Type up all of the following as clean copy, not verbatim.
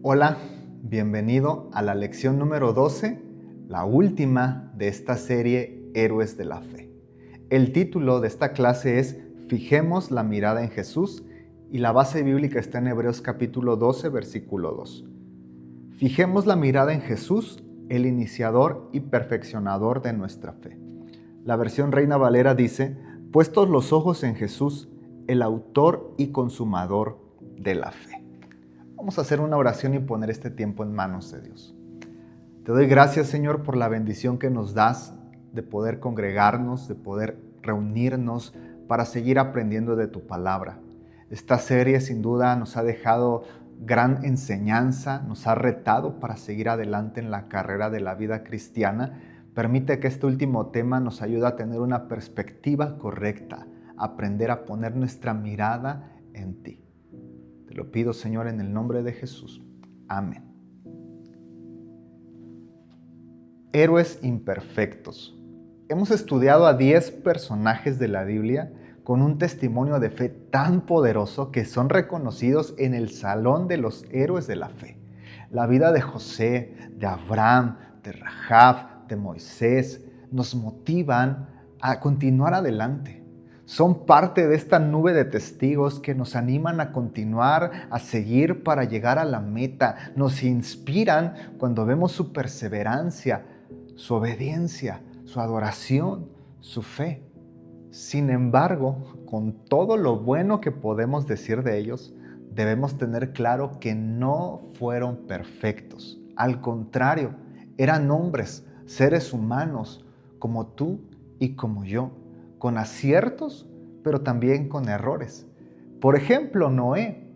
Hola, bienvenido a la lección número 12, la última de esta serie Héroes de la Fe. El título de esta clase es Fijemos la mirada en Jesús y la base bíblica está en Hebreos capítulo 12, versículo 2. Fijemos la mirada en Jesús, el iniciador y perfeccionador de nuestra fe. La versión Reina Valera dice, puestos los ojos en Jesús, el autor y consumador de la fe. Vamos a hacer una oración y poner este tiempo en manos de Dios. Te doy gracias, Señor, por la bendición que nos das de poder congregarnos, de poder reunirnos para seguir aprendiendo de tu palabra. Esta serie sin duda nos ha dejado gran enseñanza, nos ha retado para seguir adelante en la carrera de la vida cristiana. Permite que este último tema nos ayude a tener una perspectiva correcta, a aprender a poner nuestra mirada en ti. Te lo pido, Señor, en el nombre de Jesús. Amén. Héroes imperfectos. Hemos estudiado a 10 personajes de la Biblia con un testimonio de fe tan poderoso que son reconocidos en el Salón de los Héroes de la Fe. La vida de José, de Abraham, de Rahab, de Moisés nos motivan a continuar adelante. Son parte de esta nube de testigos que nos animan a continuar, a seguir para llegar a la meta. Nos inspiran cuando vemos su perseverancia, su obediencia, su adoración, su fe. Sin embargo, con todo lo bueno que podemos decir de ellos, debemos tener claro que no fueron perfectos. Al contrario, eran hombres, seres humanos, como tú y como yo, con aciertos, pero también con errores. Por ejemplo, Noé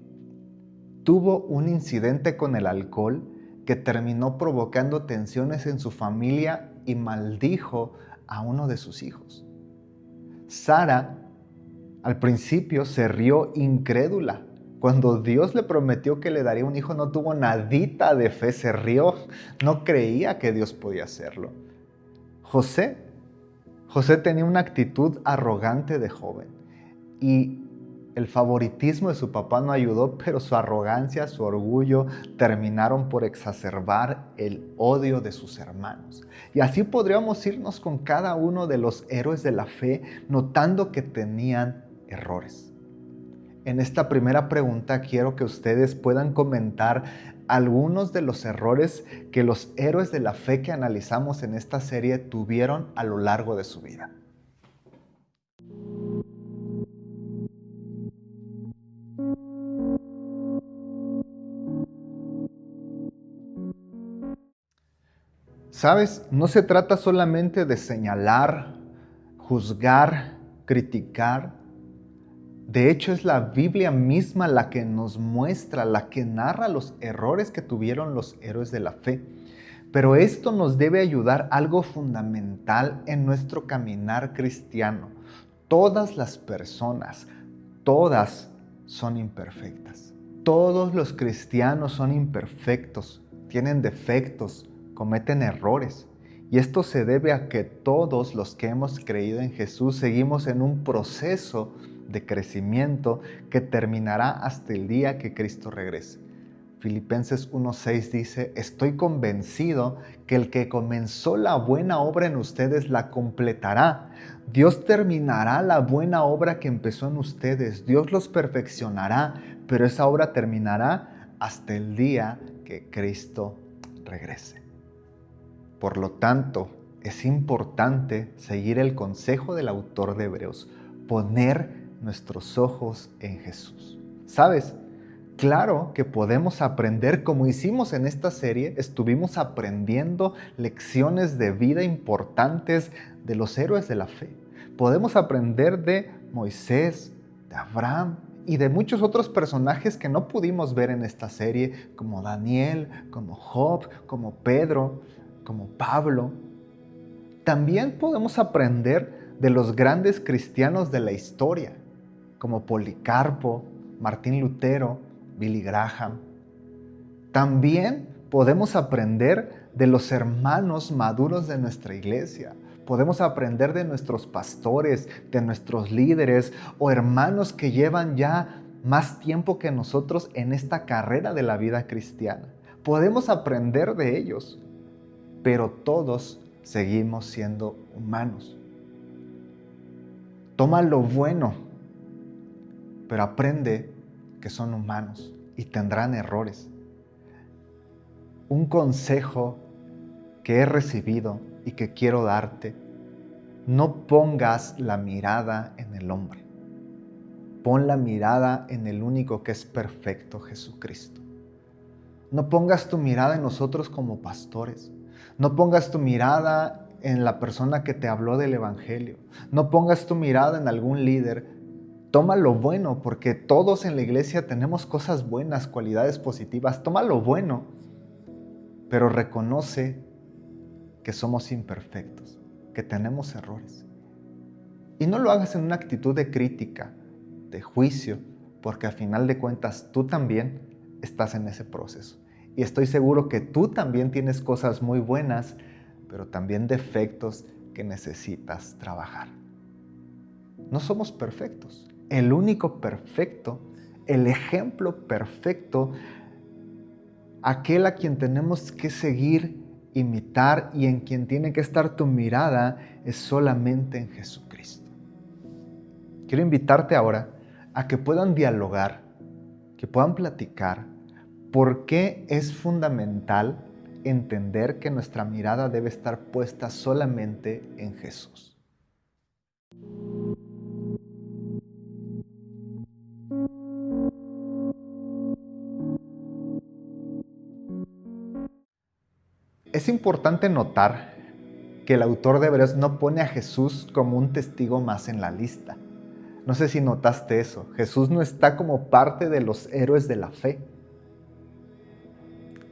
tuvo un incidente con el alcohol que terminó provocando tensiones en su familia y maldijo a uno de sus hijos. Sara, al principio, se rió incrédula. Cuando Dios le prometió que le daría un hijo, no tuvo nadita de fe, se rió, no creía que Dios podía hacerlo. José tenía una actitud arrogante de joven y el favoritismo de su papá no ayudó, pero su arrogancia, su orgullo terminaron por exacerbar el odio de sus hermanos. Y así podríamos irnos con cada uno de los héroes de la fe, notando que tenían errores. En esta primera pregunta quiero que ustedes puedan comentar algunos de los errores que los héroes de la fe que analizamos en esta serie tuvieron a lo largo de su vida. ¿Sabes? No se trata solamente de señalar, juzgar, criticar. De hecho, es la Biblia misma la que nos muestra, la que narra los errores que tuvieron los héroes de la fe. Pero esto nos debe ayudar algo fundamental en nuestro caminar cristiano. Todas las personas, todas son imperfectas. Todos los cristianos son imperfectos, tienen defectos, cometen errores. Y esto se debe a que todos los que hemos creído en Jesús seguimos en un proceso de crecimiento que terminará hasta el día que Cristo regrese. Filipenses 1:6 dice, estoy convencido que el que comenzó la buena obra en ustedes la completará. Dios terminará la buena obra que empezó en ustedes. Dios los perfeccionará, pero esa obra terminará hasta el día que Cristo regrese. Por lo tanto, es importante seguir el consejo del autor de Hebreos, poner nuestros ojos en Jesús. ¿Sabes? Claro que podemos aprender, como hicimos en esta serie, estuvimos aprendiendo lecciones de vida importantes de los héroes de la fe. Podemos aprender de Moisés, de Abraham y de muchos otros personajes que no pudimos ver en esta serie, como Daniel, como Job, como Pedro, como Pablo. También podemos aprender de los grandes cristianos de la historia, como Policarpo, Martín Lutero, Billy Graham. También podemos aprender de los hermanos maduros de nuestra iglesia. Podemos aprender de nuestros pastores, de nuestros líderes o hermanos que llevan ya más tiempo que nosotros en esta carrera de la vida cristiana. Podemos aprender de ellos, pero todos seguimos siendo humanos. Toma lo bueno, pero aprende que son humanos y tendrán errores. Un consejo que he recibido y que quiero darte: no pongas la mirada en el hombre. Pon la mirada en el único que es perfecto, Jesucristo. No pongas tu mirada en nosotros como pastores. No pongas tu mirada en la persona que te habló del Evangelio. No pongas tu mirada en algún líder. Toma lo bueno, porque todos en la iglesia tenemos cosas buenas, cualidades positivas. Toma lo bueno, pero reconoce que somos imperfectos, que tenemos errores. Y no lo hagas en una actitud de crítica, de juicio, porque al final de cuentas tú también estás en ese proceso. Y estoy seguro que tú también tienes cosas muy buenas, pero también defectos que necesitas trabajar. No somos perfectos. El único perfecto, el ejemplo perfecto, aquel a quien tenemos que seguir, imitar y en quien tiene que estar tu mirada, es solamente en Jesucristo. Quiero invitarte ahora a que puedan dialogar, que puedan platicar por qué es fundamental entender que nuestra mirada debe estar puesta solamente en Jesús. Es importante notar que el autor de Hebreos no pone a Jesús como un testigo más en la lista. No sé si notaste eso. Jesús no está como parte de los héroes de la fe.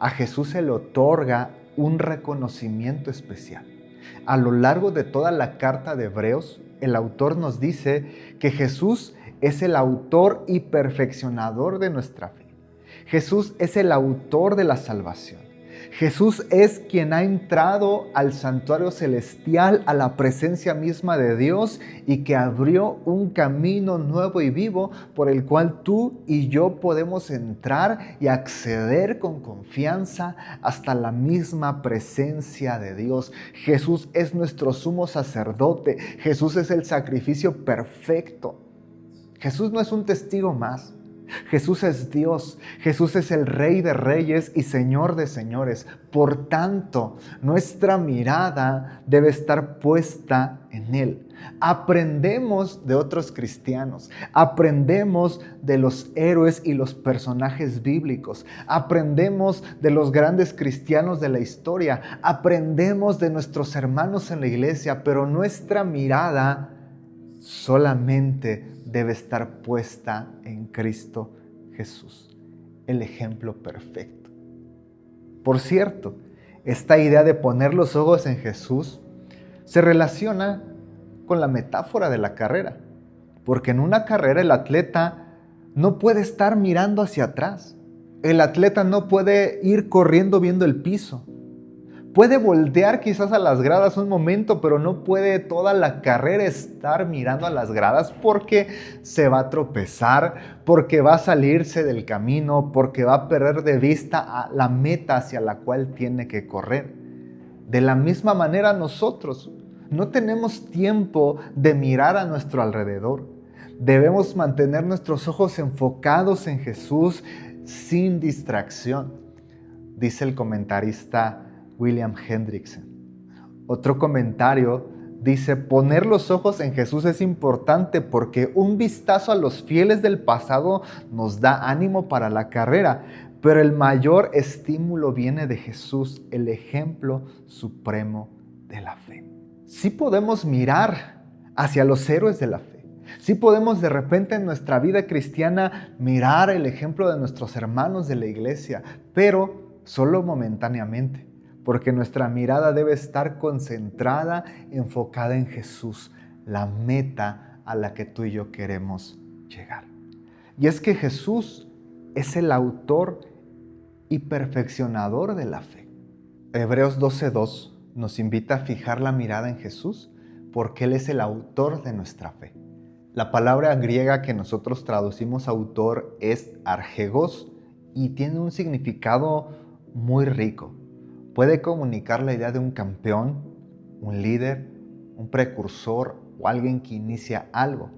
A Jesús se le otorga un reconocimiento especial. A lo largo de toda la carta de Hebreos, el autor nos dice que Jesús es el autor y perfeccionador de nuestra fe. Jesús es el autor de la salvación. Jesús es quien ha entrado al santuario celestial, a la presencia misma de Dios, y que abrió un camino nuevo y vivo por el cual tú y yo podemos entrar y acceder con confianza hasta la misma presencia de Dios. Jesús es nuestro sumo sacerdote. Jesús es el sacrificio perfecto. Jesús no es un testigo más. Jesús es Dios, Jesús es el Rey de Reyes y Señor de Señores. Por tanto, nuestra mirada debe estar puesta en Él. Aprendemos de otros cristianos, aprendemos de los héroes y los personajes bíblicos, aprendemos de los grandes cristianos de la historia, aprendemos de nuestros hermanos en la iglesia, pero nuestra mirada solamente debe estar puesta en Cristo Jesús, el ejemplo perfecto. Por cierto, esta idea de poner los ojos en Jesús se relaciona con la metáfora de la carrera, porque en una carrera el atleta no puede estar mirando hacia atrás. El atleta no puede ir corriendo viendo el piso. Puede voltear quizás a las gradas un momento, pero no puede toda la carrera estar mirando a las gradas porque se va a tropezar, porque va a salirse del camino, porque va a perder de vista a la meta hacia la cual tiene que correr. De la misma manera nosotros no tenemos tiempo de mirar a nuestro alrededor. Debemos mantener nuestros ojos enfocados en Jesús sin distracción, dice el comentarista William Hendrickson. Otro comentario dice: poner los ojos en Jesús es importante porque un vistazo a los fieles del pasado nos da ánimo para la carrera, pero el mayor estímulo viene de Jesús, el ejemplo supremo de la fe. Sí podemos mirar hacia los héroes de la fe. Sí podemos de repente en nuestra vida cristiana mirar el ejemplo de nuestros hermanos de la iglesia, pero solo momentáneamente. Porque nuestra mirada debe estar concentrada, enfocada en Jesús, la meta a la que tú y yo queremos llegar. Y es que Jesús es el autor y perfeccionador de la fe. Hebreos 12:2 nos invita a fijar la mirada en Jesús porque Él es el autor de nuestra fe. La palabra griega que nosotros traducimos autor es argegos y tiene un significado muy rico. Puede comunicar la idea de un campeón, un líder, un precursor o alguien que inicia algo.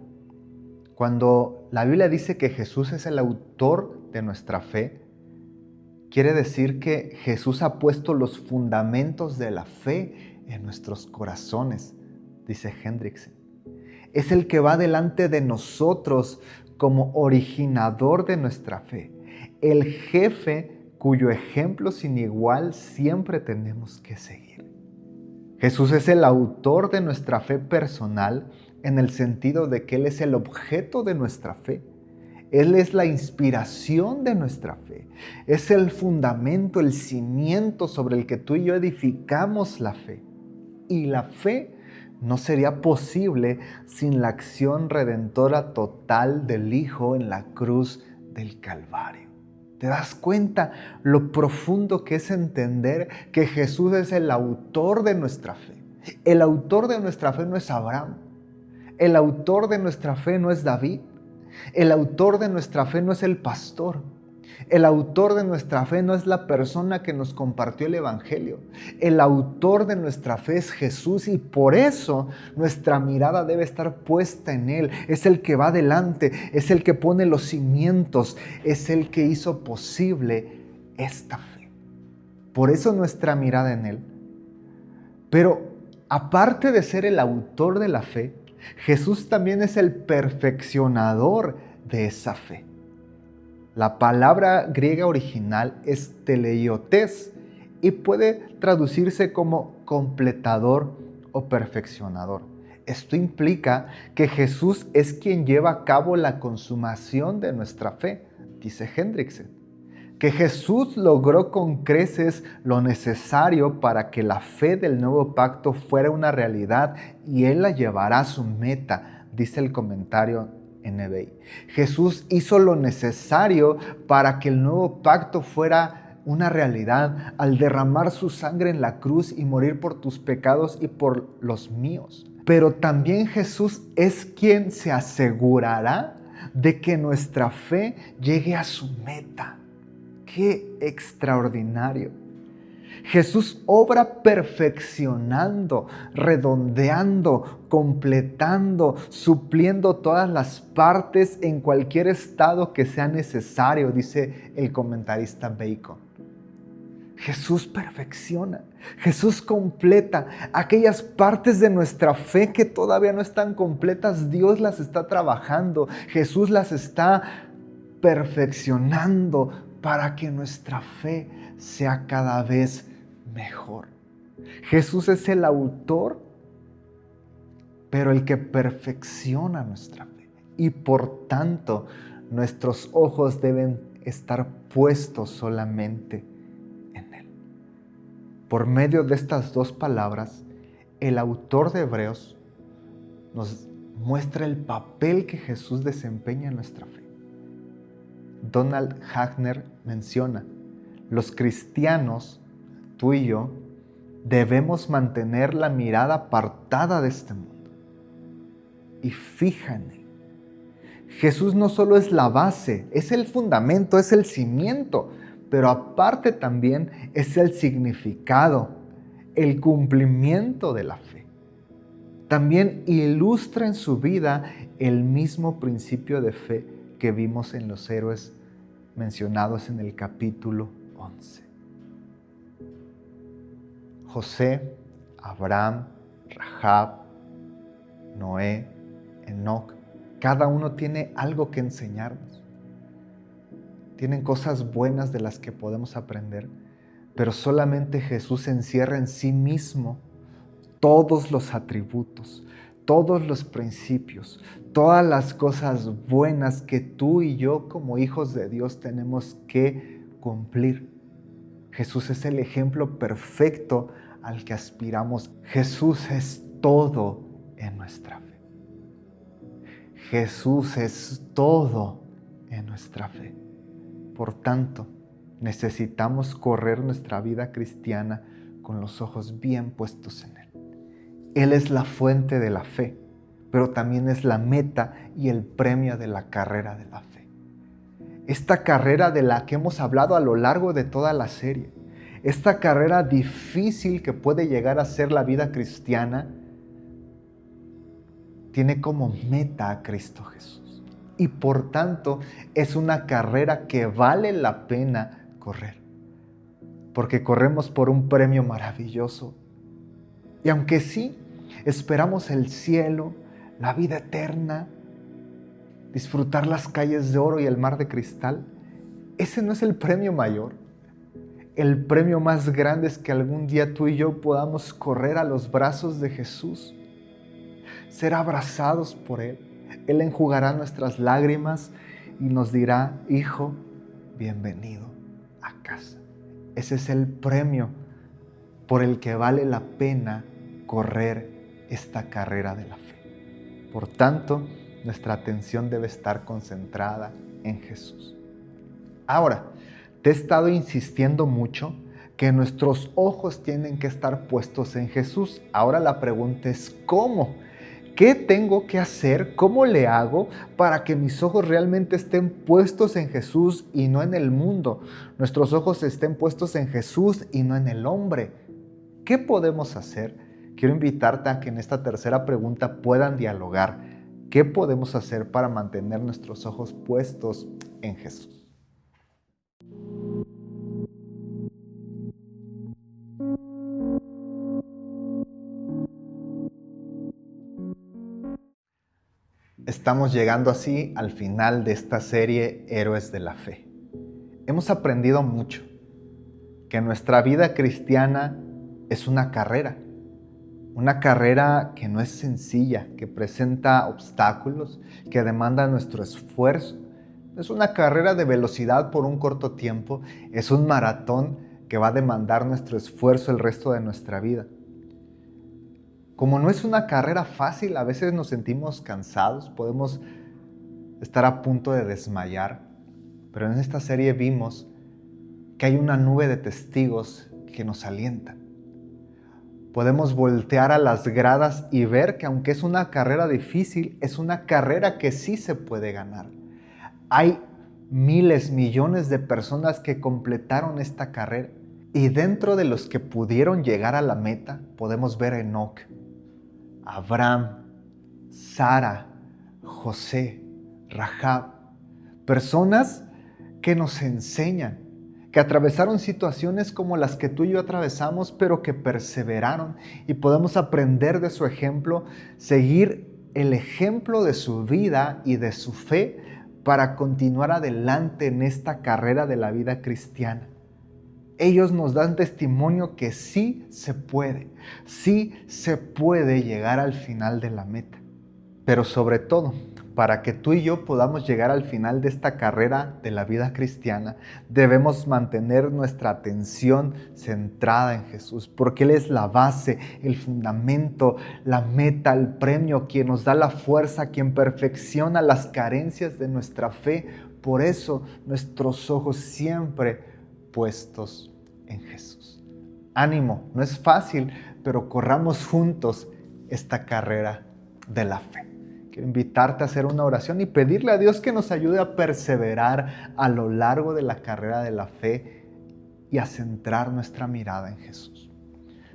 Cuando la Biblia dice que Jesús es el autor de nuestra fe, quiere decir que Jesús ha puesto los fundamentos de la fe en nuestros corazones, dice Hendriksen. Es el que va delante de nosotros como originador de nuestra fe, el jefe cuyo ejemplo sin igual siempre tenemos que seguir. Jesús es el autor de nuestra fe personal en el sentido de que Él es el objeto de nuestra fe. Él es la inspiración de nuestra fe. Es el fundamento, el cimiento sobre el que tú y yo edificamos la fe. Y la fe no sería posible sin la acción redentora total del Hijo en la cruz del Calvario. ¿Te das cuenta lo profundo que es entender que Jesús es el autor de nuestra fe? El autor de nuestra fe no es Abraham. El autor de nuestra fe no es David. El autor de nuestra fe no es el pastor. El autor de nuestra fe no es la persona que nos compartió el Evangelio. El autor de nuestra fe es Jesús y por eso nuestra mirada debe estar puesta en Él. Es el que va adelante, es el que pone los cimientos, es el que hizo posible esta fe. Por eso nuestra mirada en Él. Pero aparte de ser el autor de la fe, Jesús también es el perfeccionador de esa fe. La palabra griega original es teleiotes y puede traducirse como completador o perfeccionador. Esto implica que Jesús es quien lleva a cabo la consumación de nuestra fe, dice Hendriksen. Que Jesús logró con creces lo necesario para que la fe del nuevo pacto fuera una realidad y Él la llevará a su meta, dice el comentario NBI. Jesús hizo lo necesario para que el nuevo pacto fuera una realidad al derramar su sangre en la cruz y morir por tus pecados y por los míos. Pero también Jesús es quien se asegurará de que nuestra fe llegue a su meta. ¡Qué extraordinario! Jesús obra perfeccionando, redondeando, completando, supliendo todas las partes en cualquier estado que sea necesario, dice el comentarista Bacon. Jesús perfecciona, Jesús completa aquellas partes de nuestra fe que todavía no están completas. Dios las está trabajando, Jesús las está perfeccionando para que nuestra fe sea cada vez mejor. Jesús es el autor, pero el que perfecciona nuestra fe. Y por tanto, nuestros ojos deben estar puestos solamente en Él. Por medio de estas dos palabras, el autor de Hebreos nos muestra el papel que Jesús desempeña en nuestra fe. Donald Hagner menciona, los cristianos, tú y yo, debemos mantener la mirada apartada de este mundo y fija en Él. Jesús no solo es la base, es el fundamento, es el cimiento, pero aparte también es el significado, el cumplimiento de la fe. También ilustra en su vida el mismo principio de fe que vimos en los héroes mencionados en el capítulo 11. José, Abraham, Rahab, Noé, Enoc, cada uno tiene algo que enseñarnos. Tienen cosas buenas de las que podemos aprender, pero solamente Jesús encierra en sí mismo todos los atributos, todos los principios, todas las cosas buenas que tú y yo como hijos de Dios tenemos que cumplir. Jesús es el ejemplo perfecto al que aspiramos. Jesús es todo en nuestra fe. Jesús es todo en nuestra fe. Por tanto, necesitamos correr nuestra vida cristiana con los ojos bien puestos en Él. Él es la fuente de la fe, pero también es la meta y el premio de la carrera de la fe. Esta carrera de la que hemos hablado a lo largo de toda la serie, esta carrera difícil que puede llegar a ser la vida cristiana, tiene como meta a Cristo Jesús. Y por tanto, es una carrera que vale la pena correr. Porque corremos por un premio maravilloso. Y aunque sí, esperamos el cielo, la vida eterna, disfrutar las calles de oro y el mar de cristal, ese no es el premio mayor. El premio más grande es que algún día tú y yo podamos correr a los brazos de Jesús, ser abrazados por Él. Él enjugará nuestras lágrimas y nos dirá: hijo, bienvenido a casa. Ese es el premio por el que vale la pena correr esta carrera de la fe. Por tanto, nuestra atención debe estar concentrada en Jesús. Ahora, te he estado insistiendo mucho que nuestros ojos tienen que estar puestos en Jesús. Ahora la pregunta es ¿cómo? ¿Qué tengo que hacer? ¿Cómo le hago para que mis ojos realmente estén puestos en Jesús y no en el mundo? Nuestros ojos estén puestos en Jesús y no en el hombre. ¿Qué podemos hacer? Quiero invitarte a que en esta tercera pregunta puedan dialogar. ¿Qué podemos hacer para mantener nuestros ojos puestos en Jesús? Estamos llegando así al final de esta serie Héroes de la Fe. Hemos aprendido mucho, que nuestra vida cristiana es una carrera que no es sencilla, que presenta obstáculos, que demanda nuestro esfuerzo. Es una carrera de velocidad por un corto tiempo, es un maratón que va a demandar nuestro esfuerzo el resto de nuestra vida. Como no es una carrera fácil, a veces nos sentimos cansados, podemos estar a punto de desmayar, pero en esta serie vimos que hay una nube de testigos que nos alientan. Podemos voltear a las gradas y ver que aunque es una carrera difícil, es una carrera que sí se puede ganar. Hay miles, millones de personas que completaron esta carrera y dentro de los que pudieron llegar a la meta podemos ver a Enoc, Abraham, Sara, José, Rahab, personas que nos enseñan, que atravesaron situaciones como las que tú y yo atravesamos, pero que perseveraron y podemos aprender de su ejemplo, seguir el ejemplo de su vida y de su fe para continuar adelante en esta carrera de la vida cristiana. Ellos nos dan testimonio que sí se puede llegar al final de la meta. Pero sobre todo, para que tú y yo podamos llegar al final de esta carrera de la vida cristiana, debemos mantener nuestra atención centrada en Jesús, porque Él es la base, el fundamento, la meta, el premio, quien nos da la fuerza, quien perfecciona las carencias de nuestra fe. Por eso, nuestros ojos siempre puestos en Jesús. Ánimo, no es fácil, pero corramos juntos esta carrera de la fe. Quiero invitarte a hacer una oración y pedirle a Dios que nos ayude a perseverar a lo largo de la carrera de la fe y a centrar nuestra mirada en Jesús.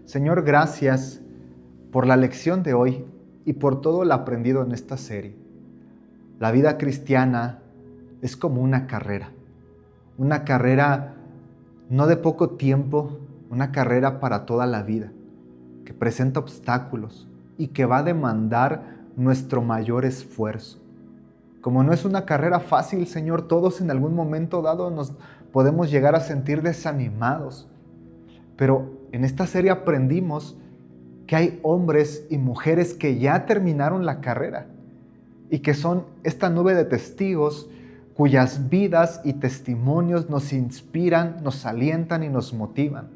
Señor, gracias por la lección de hoy y por todo lo aprendido en esta serie. La vida cristiana es como una carrera no de poco tiempo, una carrera para toda la vida, que presenta obstáculos y que va a demandar nuestro mayor esfuerzo. Como no es una carrera fácil, Señor, todos en algún momento dado nos podemos llegar a sentir desanimados. Pero en esta serie aprendimos que hay hombres y mujeres que ya terminaron la carrera y que son esta nube de testigos cuyas vidas y testimonios nos inspiran, nos alientan y nos motivan.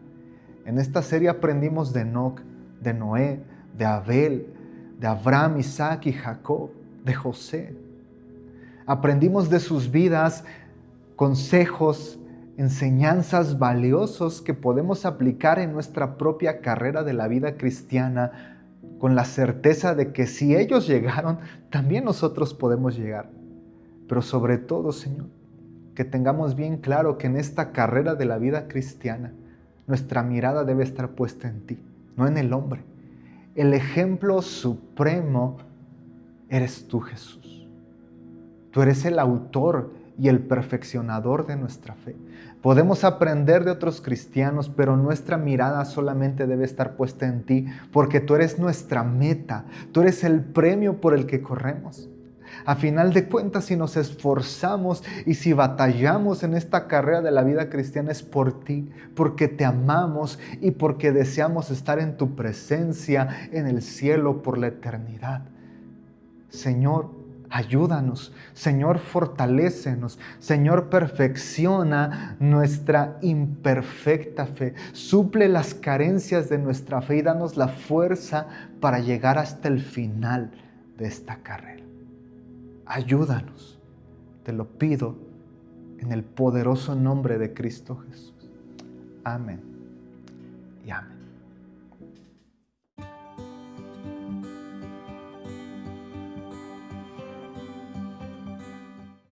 En esta serie aprendimos de Enoc, de Noé, de Abel, de Abraham, Isaac y Jacob, de José. Aprendimos de sus vidas consejos, enseñanzas valiosos que podemos aplicar en nuestra propia carrera de la vida cristiana con la certeza de que si ellos llegaron, también nosotros podemos llegar. Pero sobre todo, Señor, que tengamos bien claro que en esta carrera de la vida cristiana, nuestra mirada debe estar puesta en ti, no en el hombre. El ejemplo supremo eres tú, Jesús. Tú eres el autor y el perfeccionador de nuestra fe. Podemos aprender de otros cristianos, pero nuestra mirada solamente debe estar puesta en ti, porque tú eres nuestra meta, tú eres el premio por el que corremos. A final de cuentas, si nos esforzamos y si batallamos en esta carrera de la vida cristiana, es por ti, porque te amamos y porque deseamos estar en tu presencia en el cielo por la eternidad. Señor, ayúdanos. Señor, fortalécenos. Señor, perfecciona nuestra imperfecta fe. Suple las carencias de nuestra fe y danos la fuerza para llegar hasta el final de esta carrera. Ayúdanos. Te lo pido en el poderoso nombre de Cristo Jesús. Amén.